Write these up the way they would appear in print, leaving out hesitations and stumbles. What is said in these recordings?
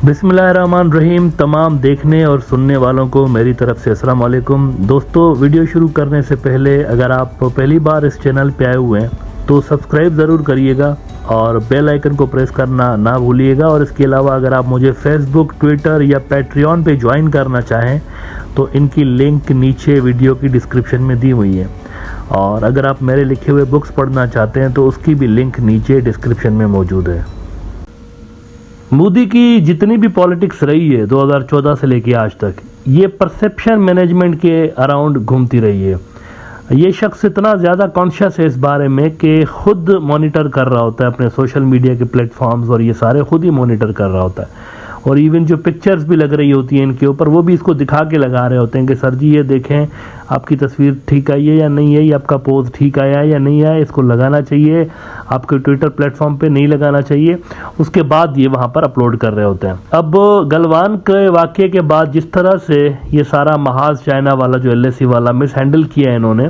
बिस्मिल्लाहिर्रहमानिर्रहीम। तमाम देखने और सुनने वालों को मेरी तरफ से अस्सलाम वालेकुम। दोस्तों, वीडियो शुरू करने से पहले अगर आप पहली बार इस चैनल पे आए हुए हैं तो सब्सक्राइब ज़रूर करिएगा और बेल आइकन को प्रेस करना ना भूलिएगा। और इसके अलावा अगर आप मुझे फेसबुक, ट्विटर या पैट्रियन पे ज्वाइन करना चाहें तो इनकी लिंक नीचे वीडियो की डिस्क्रिप्शन में दी हुई है। और अगर आप मेरे लिखे हुए बुक्स पढ़ना चाहते हैं तो उसकी भी लिंक नीचे डिस्क्रिप्शन में मौजूद है। मोदी की जितनी भी पॉलिटिक्स रही है 2014 से लेके आज तक, ये परसेप्शन मैनेजमेंट के अराउंड घूमती रही है। ये शख्स इतना ज़्यादा कॉन्शियस है इस बारे में कि खुद मॉनिटर कर रहा होता है अपने सोशल मीडिया के प्लेटफॉर्म्स, और ये सारे खुद ही मॉनिटर कर रहा होता है। और इवन जो पिक्चर्स भी लग रही होती हैं इनके ऊपर, वो भी इसको दिखा के लगा रहे होते हैं कि सर जी ये देखें आपकी तस्वीर ठीक आई है या नहीं है, ये आपका पोज ठीक आया है या नहीं आया, इसको लगाना चाहिए, आपके ट्विटर प्लेटफॉर्म पे नहीं लगाना चाहिए। उसके बाद ये वहाँ पर अपलोड कर रहे होते हैं। अब गलवान के वाक़े के बाद जिस तरह से ये सारा महाज चाइना वाला जो LSE वाला मिस हैंडल किया है इन्होंने,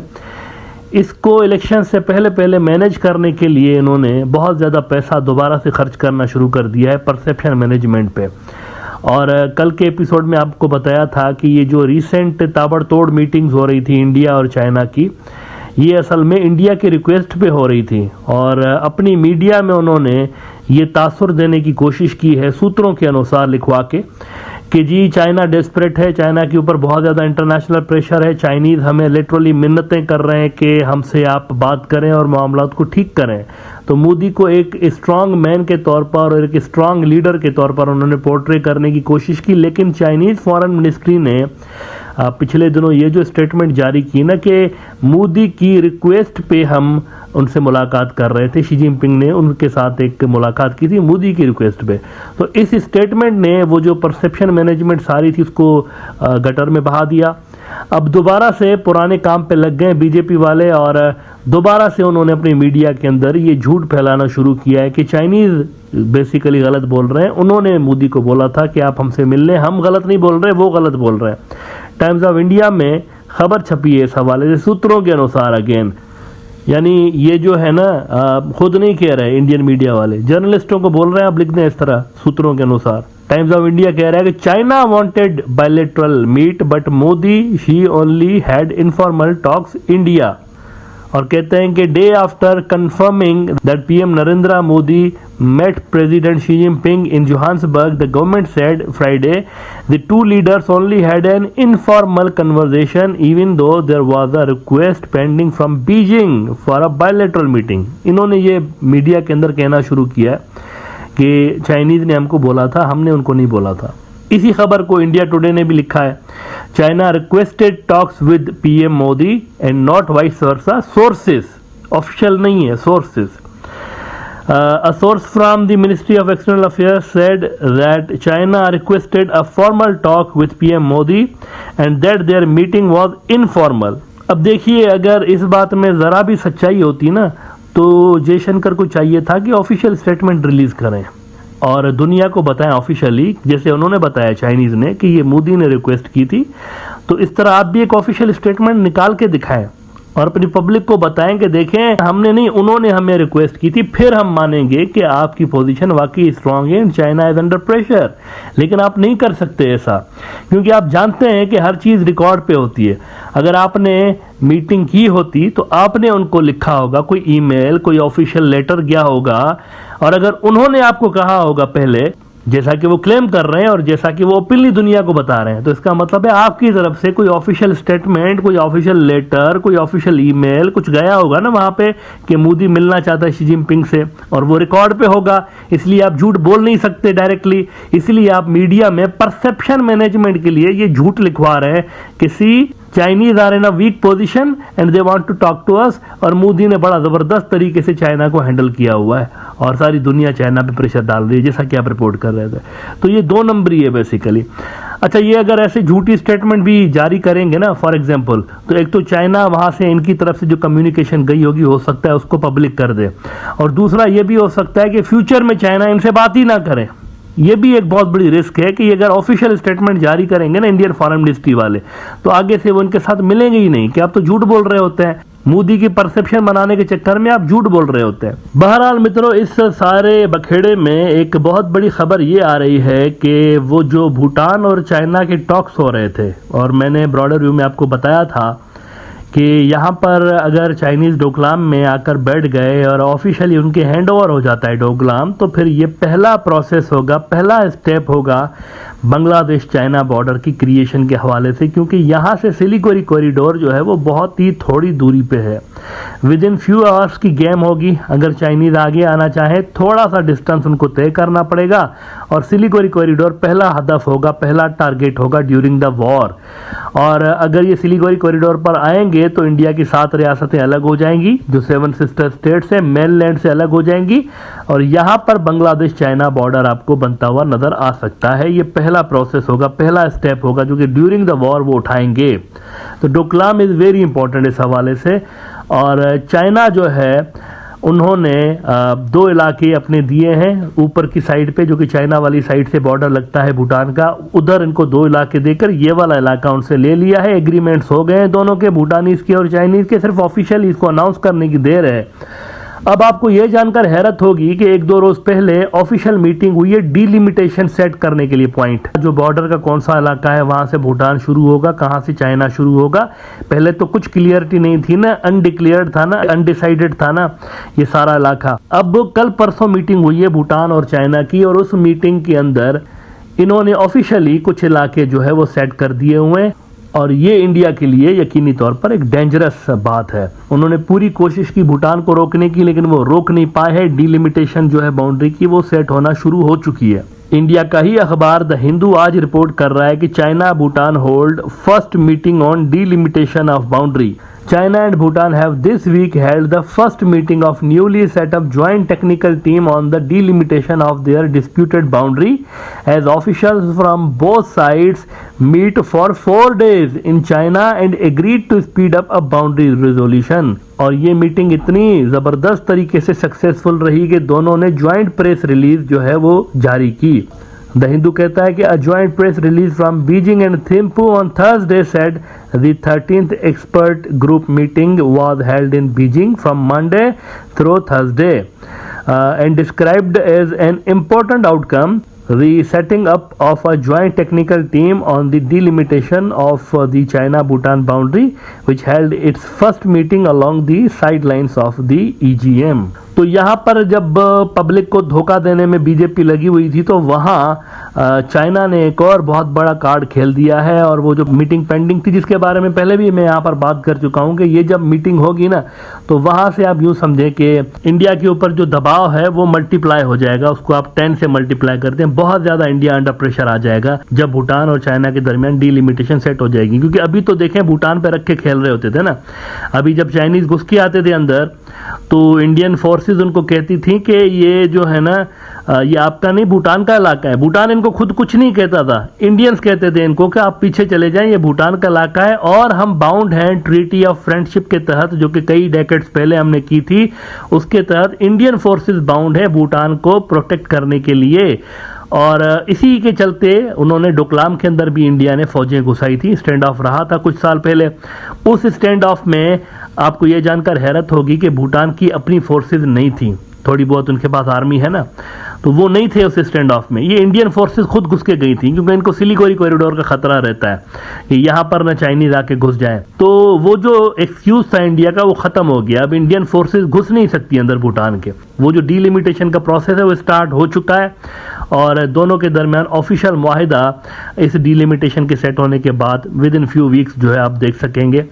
इसको इलेक्शन से पहले मैनेज करने के लिए इन्होंने बहुत ज़्यादा पैसा दोबारा से खर्च करना शुरू कर दिया है परसेप्शन मैनेजमेंट पे। और कल के एपिसोड में आपको बताया था कि ये जो रिसेंट ताबड़तोड़ मीटिंग्स हो रही थी इंडिया और चाइना की, ये असल में इंडिया के रिक्वेस्ट पे हो रही थी। और अपनी मीडिया में उन्होंने ये तासुर देने की कोशिश की है सूत्रों के अनुसार लिखवा के कि जी चाइना डेस्परेट है, चाइना के ऊपर बहुत ज़्यादा इंटरनेशनल प्रेशर है, चाइनीज़ हमें लिटरली मिन्नतें कर रहे हैं कि हमसे आप बात करें और मामलात को ठीक करें। तो मोदी को एक स्ट्रांग मैन के तौर पर और एक स्ट्रांग लीडर के तौर पर उन्होंने पोर्ट्रे करने की कोशिश की। लेकिन चाइनीज़ फॉरेन मिनिस्ट्री ने पिछले दिनों ये जो स्टेटमेंट जारी की ना कि मोदी की रिक्वेस्ट पे हम उनसे मुलाकात कर रहे थे, शी जिनपिंग ने उनके साथ एक मुलाकात की थी मोदी की रिक्वेस्ट पे। तो इस स्टेटमेंट ने वो जो परसेप्शन मैनेजमेंट सारी थी उसको गटर में बहा दिया। अब दोबारा से पुराने काम पे लग गए बीजेपी वाले और दोबारा से उन्होंने अपनी मीडिया के अंदर ये झूठ फैलाना शुरू किया है कि चाइनीज़ बेसिकली गलत बोल रहे हैं। उन्होंने मोदी को बोला था कि आप हमसे मिल लें, हम गलत नहीं बोल रहे, वो गलत बोल रहे हैं। टाइम्स ऑफ इंडिया में खबर छपी है इस हवाले से सूत्रों के अनुसार। अगेन यानी ये जो है ना खुद नहीं कह रहे इंडियन मीडिया वाले, जर्नलिस्टों को बोल रहे हैं आप लिख दें इस तरह सूत्रों के अनुसार। टाइम्स ऑफ इंडिया कह रहा है कि China wanted bilateral meet but Modi Xi only had informal talks India. और कहते हैं कि day after confirming that PM Narendra Modi met President Xi Jinping in Johannesburg, the government said Friday the two leaders only had an informal conversation even though there was a request pending from Beijing for a bilateral meeting। इन्होंने ये media के अंदर कहना शुरू किया कि Chinese ने हमको बोला था, हमने उनको नहीं बोला था। इसी खबर को इंडिया टुडे ने भी लिखा है, China requested talks with PM Modi and not vice versa. Sources, official नहीं है, sources. A source from the Ministry of External Affairs said that China requested a formal talk with PM Modi and that their meeting was informal। अब देखिए, अगर इस बात में ज़रा भी सच्चाई होती ना तो जयशंकर को चाहिए था कि ऑफिशियल स्टेटमेंट रिलीज़ करें और दुनिया को बताएं ऑफिशियली, जैसे उन्होंने बताया चाइनीज़ ने कि ये मोदी ने रिक्वेस्ट की थी। तो इस तरह आप भी एक ऑफिशियल स्टेटमेंट निकाल के दिखाएं और अपनी पब्लिक को बताएं कि देखें हमने नहीं, उन्होंने हमें रिक्वेस्ट की थी, फिर हम मानेंगे कि आपकी पोजीशन वाकई स्ट्रांग है, चाइना इज अंडर प्रेशर। लेकिन आप नहीं कर सकते ऐसा, क्योंकि आप जानते हैं कि हर चीज़ रिकॉर्ड पे होती है। अगर आपने मीटिंग की होती तो आपने उनको लिखा होगा, कोई ईमेल, कोई ऑफिशियल लेटर गया होगा, और अगर उन्होंने आपको कहा होगा पहले, जैसा कि वो क्लेम कर रहे हैं और जैसा कि वो ओपनली दुनिया को बता रहे हैं, तो इसका मतलब है आपकी तरफ से कोई ऑफिशियल स्टेटमेंट, कोई ऑफिशियल लेटर, कोई ऑफिशियल ईमेल कुछ गया होगा ना वहाँ पे कि मोदी मिलना चाहता है शी जिनपिंग से, और वो रिकॉर्ड पे होगा। इसलिए आप झूठ बोल नहीं सकते डायरेक्टली, इसलिए आप मीडिया में परसेप्शन मैनेजमेंट के लिए ये झूठ लिखवा रहे हैं कि see Chinese are in a weak position and they want to talk to us. और मोदी ने बड़ा ज़बरदस्त तरीके से चाइना को हैंडल किया हुआ है और सारी दुनिया चाइना पे प्रेशर डाल रही है, जैसा कि आप रिपोर्ट कर रहे थे। तो ये 2 नंबरी है बेसिकली। अच्छा, ये अगर ऐसे झूठी स्टेटमेंट भी जारी करेंगे ना फॉर एग्जांपल, तो एक तो चाइना वहाँ से इनकी तरफ से जो कम्युनिकेशन गई होगी हो सकता है उसको पब्लिक कर दे, और दूसरा ये भी हो सकता है कि फ्यूचर में चाइना इनसे बात ही ना करे। ये भी एक बहुत बड़ी रिस्क है कि अगर ऑफिशियल स्टेटमेंट जारी करेंगे ना इंडियन फॉरेन मिनिस्ट्री वाले, तो आगे से वो इनके साथ मिलेंगे ही नहीं कि आप तो झूठ बोल रहे होते हैं। मोदी की परसेप्शन बनाने के चक्कर में आप झूठ बोल रहे होते हैं। बहरहाल मित्रों, इस सारे बखेड़े में एक बहुत बड़ी खबर ये आ रही है कि वो जो भूटान और चाइना के टॉक्स हो रहे थे, और मैंने ब्रॉडर व्यू में आपको बताया था कि यहाँ पर अगर चाइनीज़ डोकलाम में आकर बैठ गए और ऑफिशियली उनके हैंड ओवर हो जाता है डोकलाम, तो फिर ये पहला प्रोसेस होगा, पहला स्टेप होगा बांग्लादेश चाइना बॉर्डर की क्रिएशन के हवाले से, क्योंकि यहाँ से सिलीगुड़ी कॉरिडोर जो है वो बहुत ही थोड़ी दूरी पे है। विद इन फ्यू आवर्स की गेम होगी। अगर चाइनीज़ आगे आना चाहे थोड़ा सा डिस्टेंस उनको तय करना पड़ेगा, और सिलीगुड़ी कॉरिडोर पहला हदफ होगा, पहला टारगेट होगा ड्यूरिंग द वॉर। और अगर ये सिलीगुड़ी कॉरिडोर पर आएंगे तो इंडिया की 7 रियासतें अलग हो जाएंगी, जो 7 सिस्टर स्टेट्स है, मेनलैंड से अलग हो जाएंगी, और यहाँ पर बांग्लादेश चाइना बॉर्डर आपको बनता हुआ नजर आ सकता है। ये पहला प्रोसेस होगा, पहला स्टेप होगा, जो कि ड्यूरिंग द वॉर वो उठाएंगे। तो डोकलाम इज़ वेरी इंपॉर्टेंट इस हवाले से। और चाइना जो है उन्होंने 2 इलाके अपने दिए हैं ऊपर की साइड पे, जो कि चाइना वाली साइड से बॉर्डर लगता है भूटान का, उधर इनको 2 इलाके देकर ये वाला इलाका उनसे ले लिया है। एग्रीमेंट्स हो गए हैं दोनों के, भूटानीज के और चाइनीज के, सिर्फ ऑफिशियली इसको अनाउंस करने की देर है। अब आपको यह जानकर हैरत होगी कि 1-2 रोज पहले ऑफिशियल मीटिंग हुई है डीलिमिटेशन सेट करने के लिए, पॉइंट जो बॉर्डर का कौन सा इलाका है, वहां से भूटान शुरू होगा, कहां से चाइना शुरू होगा। पहले तो कुछ क्लियरिटी नहीं थी ना, अनडिक्लेयर्ड था ना, अनडिसाइडेड था ना ये सारा इलाका। अब कल परसों मीटिंग हुई है भूटान और चाइना की, और उस मीटिंग के अंदर इन्होंने ऑफिशियली कुछ इलाके जो है वो सेट कर दिए हुए हैं, और ये इंडिया के लिए यकीनी तौर पर एक डेंजरस बात है। उन्होंने पूरी कोशिश की भूटान को रोकने की, लेकिन वो रोक नहीं पाए हैं। डीलिमिटेशन जो है बाउंड्री की वो सेट होना शुरू हो चुकी है। इंडिया का ही अखबार द हिंदू आज रिपोर्ट कर रहा है कि China Bhutan hold first meeting on delimitation of boundary. China and Bhutan have this week held the first meeting of newly set up joint technical team on the delimitation of their disputed boundary, as officials from both sides meet for 4 days in China and agreed to speed up a boundary resolution। और ये meeting इतनी ज़बरदस्त तरीके से successful रही कि दोनों ने ज्वाइंट प्रेस रिलीज जो है वो जारी की। द हिंदू कहता है कि a joint press release from Beijing and Thimphu on Thursday said the 13th expert group meeting was held in Beijing from Monday through Thursday and described as an important outcome the setting up of a joint technical team on the delimitation of the China-Bhutan boundary, which held its first meeting along the sidelines of the EGM। तो यहाँ पर जब public को धोखा देने में BJP लगी हुई थी, तो वहाँ चाइना ने एक और बहुत बड़ा कार्ड खेल दिया है। और वो जो मीटिंग पेंडिंग थी, जिसके बारे में पहले भी मैं यहाँ पर बात कर चुका हूँ कि ये जब मीटिंग होगी ना, तो वहाँ से आप यूँ समझें कि इंडिया के ऊपर जो दबाव है वो मल्टीप्लाई हो जाएगा। उसको आप 10 से मल्टीप्लाई करते हैं, बहुत ज़्यादा इंडिया अंडर प्रेशर आ जाएगा जब भूटान और चाइना के दरमियान डीलिमिटेशन सेट हो जाएगी। क्योंकि अभी तो देखें, भूटान पे रख के खेल रहे होते थे ना। अभी जब चाइनीज़ घुस के आते थे अंदर, तो इंडियन फोर्सेस उनको कहती थी कि ये जो है ना, ये आपका नहीं, भूटान का इलाका है। भूटान इनको खुद कुछ नहीं कहता था, इंडियंस कहते थे इनको कि आप पीछे चले जाएं, ये भूटान का इलाका है और हम बाउंड हैं ट्रीटी ऑफ फ्रेंडशिप के तहत, जो कि कई डेकेड्स पहले हमने की थी। उसके तहत इंडियन फोर्सेस बाउंड है भूटान को प्रोटेक्ट करने के लिए। और इसी के चलते उन्होंने डोकलाम के अंदर भी इंडिया ने फौजें घुसाई थी। स्टैंड ऑफ रहा था कुछ साल पहले। उस स्टैंड ऑफ में आपको ये जानकर हैरत होगी कि भूटान की अपनी फोर्सेस नहीं थी, थोड़ी बहुत उनके पास आर्मी है ना, तो वो नहीं थे उस स्टैंड ऑफ में। ये इंडियन फोर्सेस खुद घुस के गई थी, क्योंकि इनको सिलीगुड़ी कॉरिडोर का खतरा रहता है कि यहाँ पर ना चाइनीज आके घुस जाए। तो वो जो एक्सक्यूज था इंडिया का, वो खत्म हो गया। अब इंडियन फोर्सेस घुस नहीं सकती अंदर भूटान के। वो जो डीलिमिटेशन का प्रोसेस है वो स्टार्ट हो चुका है, और दोनों के दरमियान ऑफिशियल मुआहिदा इस डीलिमिटेशन के सेट होने के बाद विद इन फ्यू वीक्स जो है आप देख सकेंगे।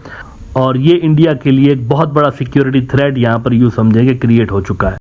और ये इंडिया के लिए एक बहुत बड़ा सिक्योरिटी थ्रेट यहाँ पर यूँ समझेंगे क्रिएट हो चुका है।